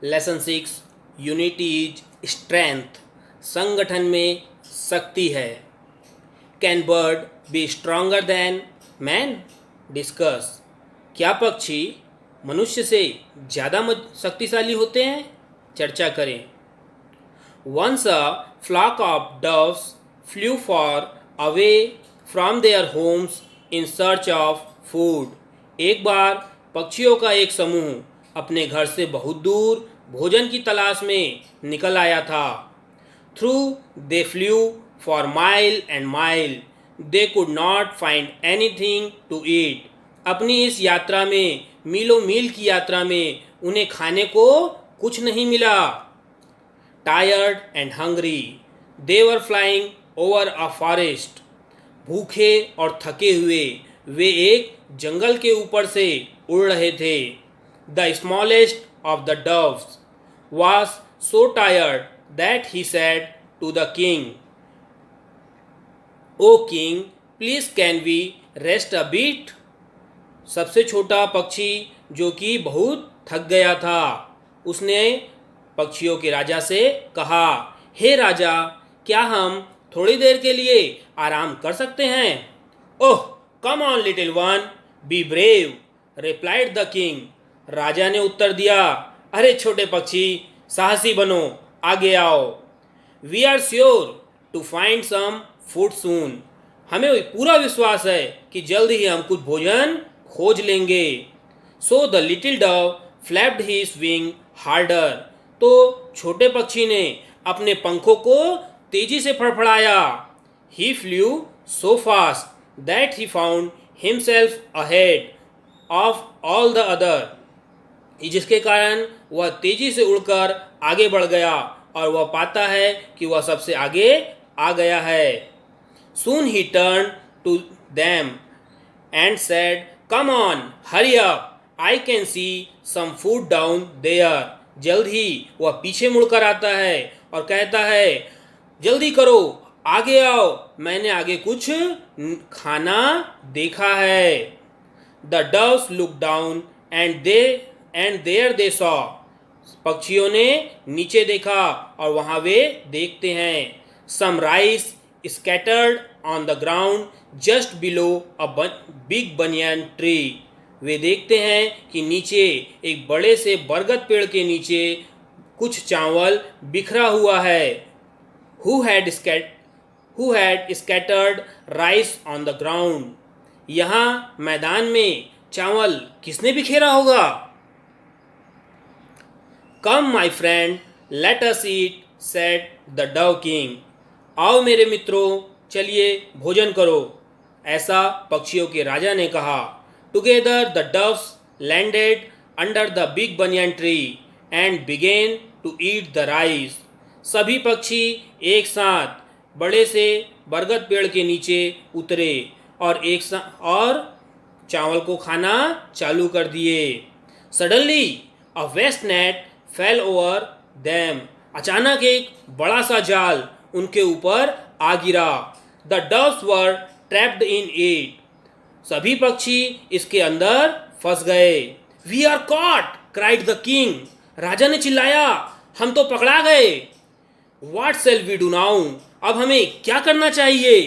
Lesson 6 unity is strength. संगठन में शक्ति है। Can bird B stronger than man? Discuss. क्या पक्षी मनुष्य से ज़्यादा शक्तिशाली होते हैं? चर्चा करें। Once a flock of doves flew far away from their homes in search of food. एक बार पक्षियों का एक समूह अपने घर से बहुत दूर भोजन की तलाश में निकल आया था। Through they flew for mile and mile they could not find anything to eat. अपनी इस यात्रा में, मीलों मील की यात्रा में, उन्हें खाने को कुछ नहीं मिला। Tired and hungry they were flying over a forest. भूखे और थके हुए वे एक जंगल के ऊपर से उड़ रहे थे। The smallest of the doves was so tired that he said to the king, O king please can we rest a bit. सबसे छोटा पक्षी जो कि बहुत थक गया था, उसने पक्षियों के राजा से कहा, हे राजा, क्या हम थोड़ी देर के लिए आराम कर सकते हैं? Oh come on little one, be brave, replied the king. राजा ने उत्तर दिया, अरे छोटे पक्षी, साहसी बनो, आगे आओ। We are sure to find some food soon. हमें पूरा विश्वास है कि जल्द ही हम कुछ भोजन खोज लेंगे। So the little dove flapped his wing harder. तो छोटे पक्षी ने अपने पंखों को तेजी से फड़फड़ाया। He flew so fast that he found himself ahead of all the other. जिसके कारण वह तेजी से उड़कर आगे बढ़ गया और वह पाता है कि वह सबसे आगे आ गया है। Soon he turn to them and said, come on hurry up, I can see some food down there. जल्द ही वह पीछे मुड़कर आता है और कहता है, जल्दी करो, आगे आओ, मैंने आगे कुछ खाना देखा है। The doves look down and there they saw. पक्षियों ने नीचे देखा और वहां वे देखते हैं। Some rice scattered on the ground just below a big banyan tree. वे देखते हैं कि नीचे एक बड़े से बरगद पेड़ के नीचे कुछ चावल बिखरा हुआ है। Who had scattered rice on the ground? यहाँ मैदान में चावल किसने बिखेरा होगा? Come my friend, let us eat, said the dove king. आओ मेरे मित्रों, चलिए भोजन करो, ऐसा पक्षियों के राजा ने कहा। Together the doves landed under the big banyan tree and began to eat the rice. सभी पक्षी एक साथ बड़े से बरगद पेड़ के नीचे उतरे और चावल को खाना चालू कर दिए। Suddenly a vast net fell over them. अचानक एक बड़ा सा जाल उनके ऊपर आ गिरा। The doves were trapped in it. सभी पक्षी इसके अंदर फंस गए। We are caught, cried the king. राजा ने चिल्लाया, हम तो पकड़ा गए। What shall we do now? अब हमें क्या करना चाहिए?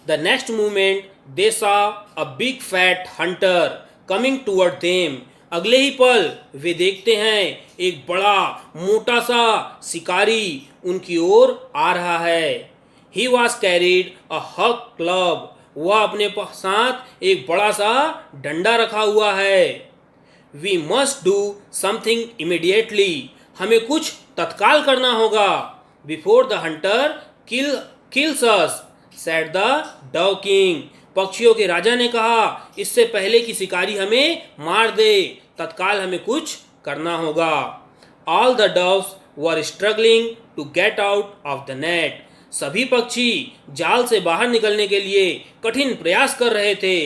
The next moment they saw a big fat hunter coming toward them. अगले ही पल वे देखते हैं एक बड़ा मोटा सा शिकारी उनकी ओर आ रहा है। ही वॉज कैरिड अ हक क्लब। वह अपने साथ एक बड़ा सा डंडा रखा हुआ है। We must do something immediately. हमें कुछ तत्काल करना होगा। Before the hunter kills us, said the dove king. पक्षियों के राजा ने कहा, इससे पहले कि शिकारी हमें मार दे, तत्काल हमें कुछ करना होगा। All the doves were struggling to get out of the net. सभी पक्षी जाल से बाहर निकलने के लिए कठिन प्रयास कर रहे थे।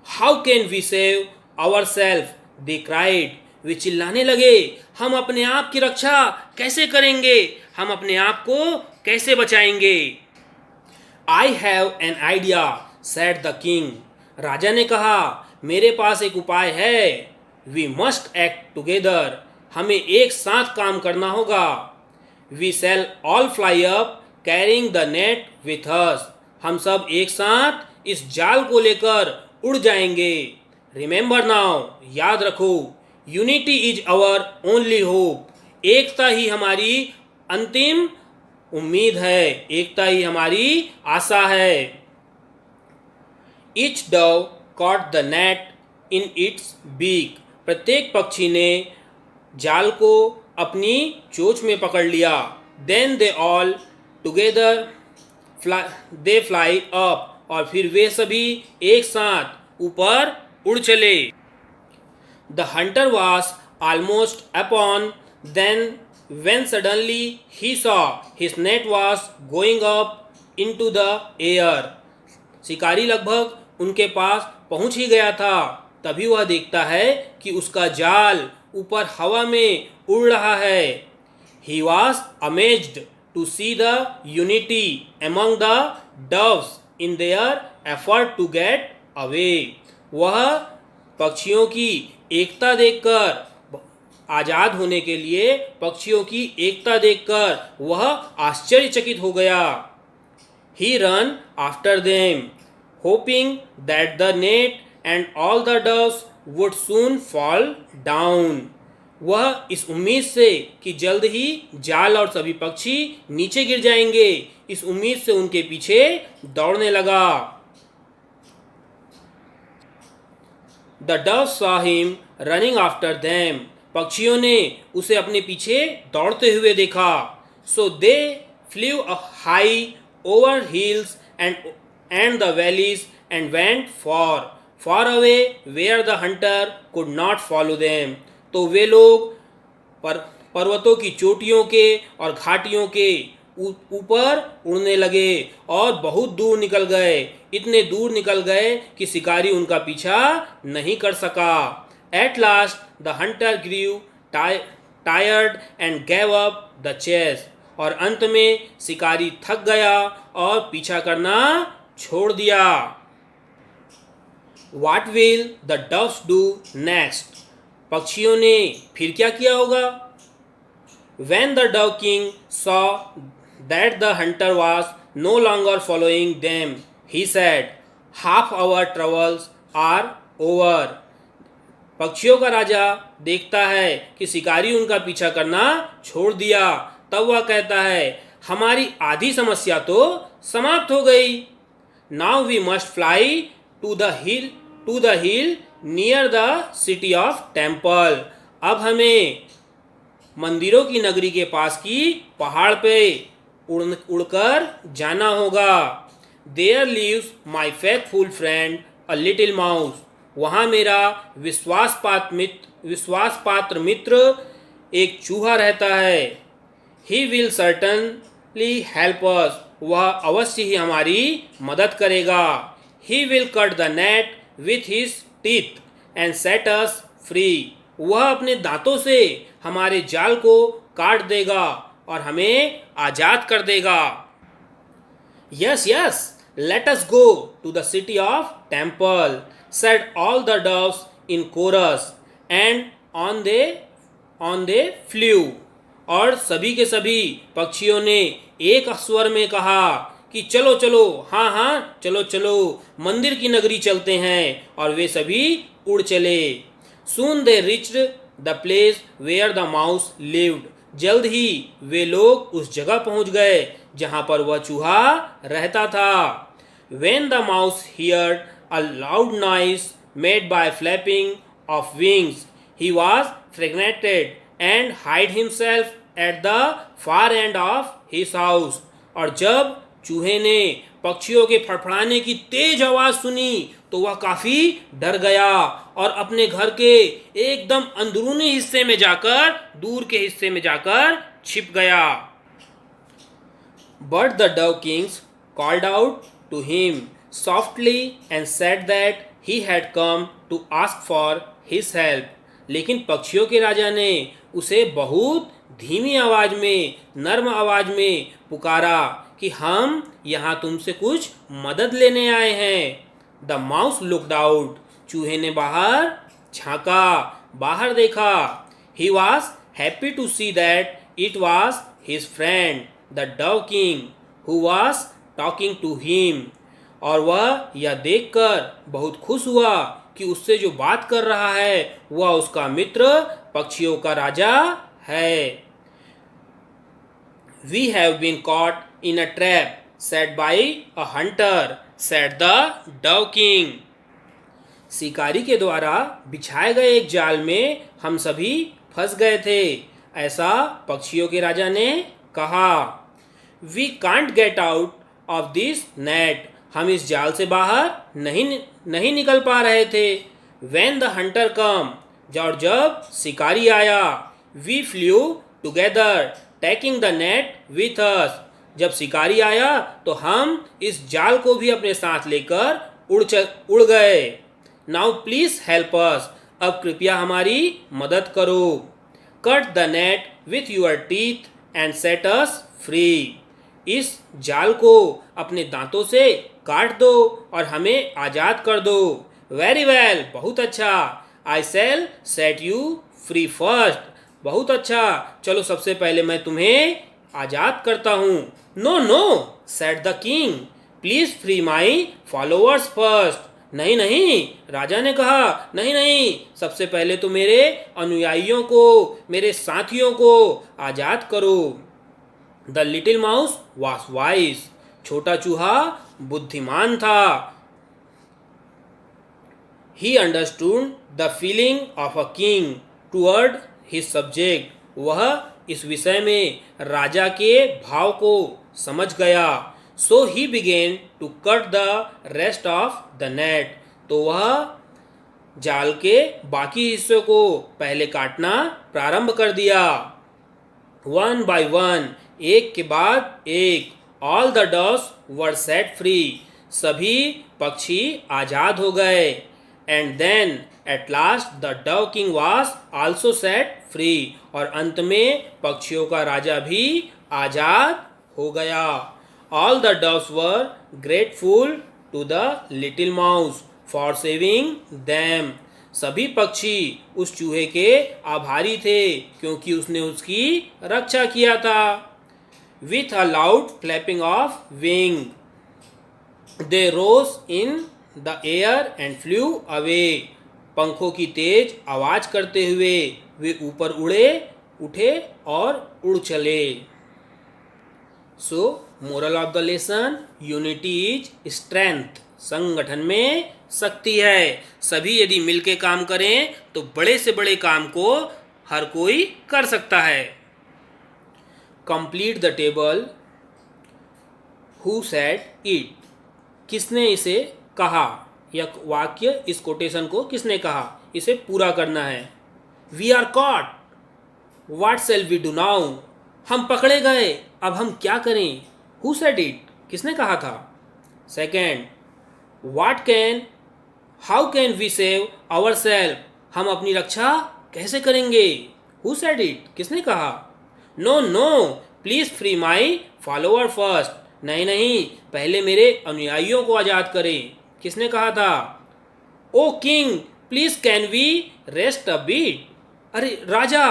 How can we save our self, they cried. वे चिल्लाने लगे, हम अपने आप की रक्षा कैसे करेंगे? हम अपने आप को कैसे बचाएंगे? I have an idea, said the king. राजा ने कहा, मेरे पास एक उपाय है। वी मस्ट एक्ट टुगेदर, हमें एक साथ काम करना होगा। We shall all fly up carrying the net with us, हम सब एक साथ इस जाल को लेकर उड़ जाएंगे। रिमेंबर नाउ, याद रखो, unity is our only hope, एकता ही हमारी अंतिम उम्मीद है, एकता ही हमारी आशा है। Each dove caught the net in its beak, प्रत्येक पक्षी ने जाल को अपनी चोंच में पकड़ लिया। Then they all together they fly up, और फिर वे सभी एक साथ ऊपर उड़ चले। The hunter was almost upon then when suddenly he saw his net was going up into the air, शिकारी लगभग उनके पास पहुंच ही गया था, तभी वह देखता है कि उसका जाल ऊपर हवा में उड़ रहा है। He was amazed to see the unity among the doves in their effort to get away, वह पक्षियों की एकता देखकर, आजाद होने के लिए पक्षियों की एकता देखकर वह आश्चर्यचकित हो गया। He ran after them, hoping that the net and all the doves would soon fall down, वह इस उम्मीद से कि जल्द ही जाल और सभी पक्षी नीचे गिर जाएंगे, इस उम्मीद से उनके पीछे दौड़ने लगा। The doves saw him running after them, पक्षियों ने उसे अपने पीछे दौड़ते हुए देखा। So they flew high over hills and the valleys and went far away where the hunter could not follow them, तो वे लोग पर्वतों की चोटियों के और घाटियों के ऊपर उड़ने लगे और बहुत दूर निकल गए, इतने दूर निकल गए कि शिकारी उनका पीछा नहीं कर सका। At last the hunter grew tired and gave up the chase, और अंत में शिकारी थक गया और पीछा करना छोड़ दिया। What will the doves do next? पक्षियों ने फिर क्या किया होगा? When the dove king saw that the hunter was no longer following them, he said, half our troubles are over. पक्षियों का राजा देखता है कि शिकारी उनका पीछा करना छोड़ दिया, तब वह कहता है, हमारी आधी समस्या तो समाप्त हो गई। Now we must fly to the hill near the city of temple, अब हमें मंदिरों की नगरी के पास की पहाड़ पे उड़कर जाना होगा। There lives my faithful friend a little mouse, वहाँ मेरा विश्वास पात्र मित्र एक चूहा रहता है। He will certainly help us, वह अवश्य ही हमारी मदद करेगा। He will cut the net with his teeth and set us free, वह अपने दांतों से हमारे जाल को काट देगा और हमें आजाद कर देगा। Yes yes, let us go to the city of temple, said all the doves in chorus, and on they flew, और सभी के सभी पक्षियों ने एक स्वर में कहा कि चलो चलो, हाँ हाँ चलो चलो, मंदिर की नगरी चलते हैं, और वे सभी उड़ चले। Soon they reached the place where the mouse lived, जल्द ही वे लोग उस जगह पहुंच गए जहां पर वह चूहा रहता था। When the mouse heard a loud noise made by flapping of wings, he was frightened and hid himself at the far end of his house, और जब चूहे ने पक्षियों के फड़फड़ाने की तेज आवाज सुनी तो वह काफी डर गया और अपने घर के एकदम अंदरूनी हिस्से में जाकर, दूर के हिस्से में जाकर छिप गया। But the dove kings called out to him softly and said that he had come to ask for his help. लेकिन पक्षियों के राजा ने उसे बहुत धीमी आवाज में, नर्म आवाज में पुकारा कि हम यहाँ तुमसे कुछ मदद लेने आए हैं। The mouse looked out, चूहे ने बाहर झांका। बाहर देखा। He was happy to see that it was his friend, the Dove King, who was talking to him. और वह यह देखकर बहुत खुश हुआ कि उससे जो बात कर रहा है वह उसका मित्र पक्षियों का राजा है। We have been caught in a trap set by a hunter, said the Dove King. शिकारी के द्वारा बिछाए गए एक जाल में हम सभी फंस गए थे, ऐसा पक्षियों के राजा ने कहा। We can't get out of this net. हम इस जाल से बाहर नहीं निकल पा रहे थे। When the hunter come, और जब शिकारी आया, we flew together, taking the net with us. जब शिकारी आया तो हम इस जाल को भी अपने साथ लेकर उड़ गए। Now please help us. अब कृपया हमारी मदद करो। Cut the net with your teeth and set us free. इस जाल को अपने दांतों से काट दो और हमें आज़ाद कर दो। Very well, बहुत अच्छा। I shall set you free first. बहुत अच्छा, चलो सबसे पहले मैं तुम्हें आज़ाद करता हूँ। No, no, said the king. Please free my followers first. नहीं नहीं, राजा ने कहा, नहीं नहीं, सबसे पहले तो मेरे अनुयायियों को, मेरे साथियों को आज़ाद करो। The little mouse was wise. छोटा चूहा बुद्धिमान था. He understood the feeling of a king toward his subject. वह इस विषय में राजा के भाव को समझ गया. So he began to cut the rest of the net. तो वह जाल के बाकी हिस्सों को पहले काटना प्रारंभ कर दिया. वन बाय वन, एक के बाद एक. All the dogs were set free. सभी पक्षी आज़ाद हो गए. And then at last the dove king was also set free. और अंत में पक्षियों का राजा भी आज़ाद हो गया. All the doves were grateful to the little mouse for saving them. सभी पक्षी उस चूहे के आभारी थे क्योंकि उसने उसकी रक्षा किया था. With a loud flapping of wing they rose in the air and flew away. पंखों की तेज आवाज करते हुए वे ऊपर उठे और उड़ चले. सो moral of the lesson, unity is strength. संगठन में शक्ति है. सभी यदि मिलके काम करें तो बड़े से बड़े काम को हर कोई कर सकता है. Complete the table. Who said it. किसने इसे कहा. यह वाक्य, इस कोटेशन को किसने कहा, इसे पूरा करना है. We are caught. What shall we do now. हम पकड़े गए, अब हम क्या करें. Who said it. किसने कहा था. Second, what can, how can we save our self. हम अपनी रक्षा कैसे करेंगे. Who said it. किसने कहा. No no, please free my follower first. नहीं नहीं, पहले मेरे अनुयायियों को आज़ाद करें. किसने कहा था. O king, please can we rest a bit. अरे राजा,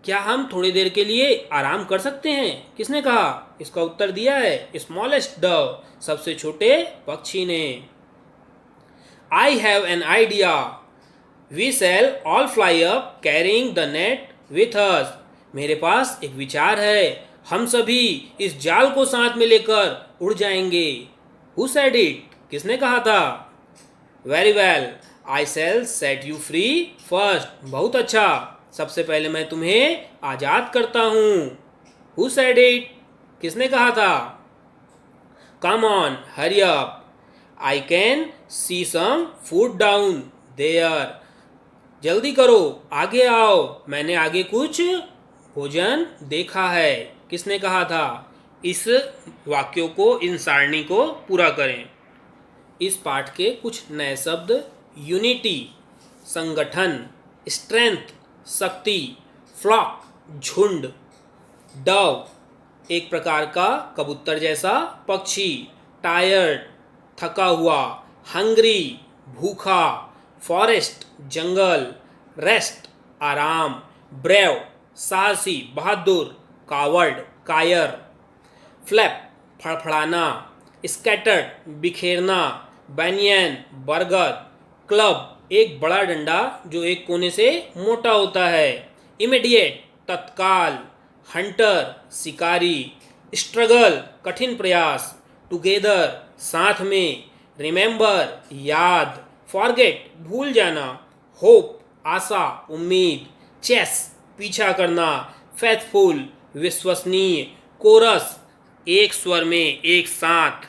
क्या हम थोड़ी देर के लिए आराम कर सकते हैं. किसने कहा. इसका उत्तर दिया है स्मॉलेस्ट डव, सबसे छोटे पक्षी ने. I have an idea. We shall all fly up carrying the net with us. मेरे पास एक विचार है, हम सभी इस जाल को साथ में लेकर उड़ जाएंगे. Who said it. किसने कहा था. Very well, I shall set you free first. बहुत अच्छा, सबसे पहले मैं तुम्हें आज़ाद करता हूँ. Who said it. किसने कहा था. Come on, hurry up. I can see some food down there. जल्दी करो, आगे आओ, मैंने आगे कुछ भोजन देखा है. किसने कहा था. इस वाक्यों को, इन सारणी को पूरा करें. इस पाठ के कुछ नए शब्द. यूनिटी संगठन, स्ट्रेंथ शक्ति, फ्लॉक झुंड, डव एक प्रकार का कबूतर जैसा पक्षी, टायर्ड थका हुआ, हंग्री भूखा, फॉरेस्ट जंगल, रेस्ट आराम, ब्रेव साहसी बहादुर, कावर्ड कायर, फ्लैप फड़फड़ाना, स्कैटर्ड बिखेरना, बैनियन बरगद, क्लब एक बड़ा डंडा जो एक कोने से मोटा होता है, इमीडिएट तत्काल, हंटर शिकारी, स्ट्रगल कठिन प्रयास, टुगेदर साथ में, रिमेंबर याद, फॉरगेट भूल जाना, होप आशा उम्मीद, चेस पीछा करना, फेथफुल विश्वसनीय, कोरस एक स्वर में एक साथ,